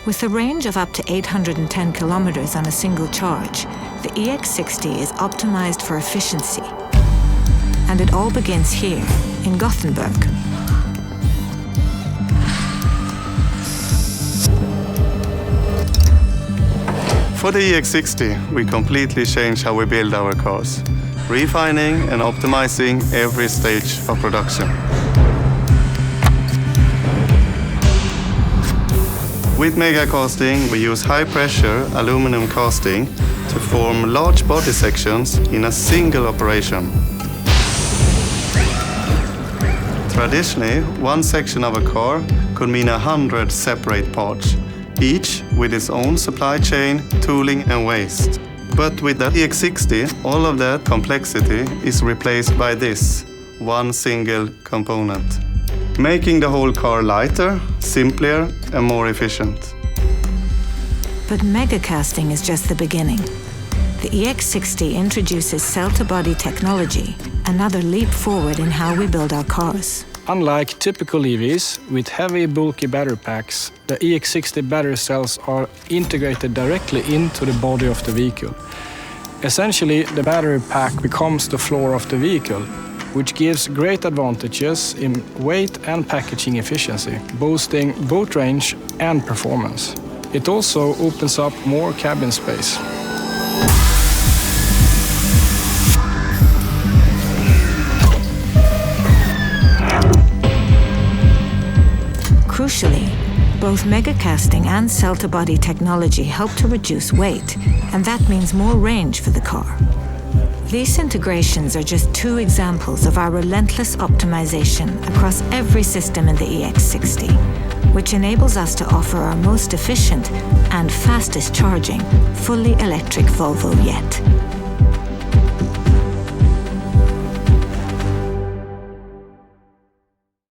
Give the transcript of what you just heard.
With a range of up to 810 kilometers on a single charge, the EX60 is optimized for efficiency. And it all begins here, in Gothenburg. For the EX60, we completely changed how we build our cars, refining and optimizing every stage of production. With mega casting, we use high-pressure aluminum casting to form large body sections in a single operation. Traditionally, one section of a car could mean 100 separate parts, each with its own supply chain, tooling and waste. But with the EX60, all of that complexity is replaced by this, one single component, making the whole car lighter, simpler and more efficient. But megacasting is just the beginning. The EX60 introduces cell-to-body technology, another leap forward in how we build our cars. Unlike typical EVs with heavy, bulky battery packs, the EX60 battery cells are integrated directly into the body of the vehicle. Essentially, the battery pack becomes the floor of the vehicle, which gives great advantages in weight and packaging efficiency, boosting both range and performance. It also opens up more cabin space. Crucially, both megacasting and cell-to-body technology help to reduce weight, and that means more range for the car. These integrations are just two examples of our relentless optimization across every system in the EX60, which enables us to offer our most efficient and fastest charging, fully electric Volvo yet.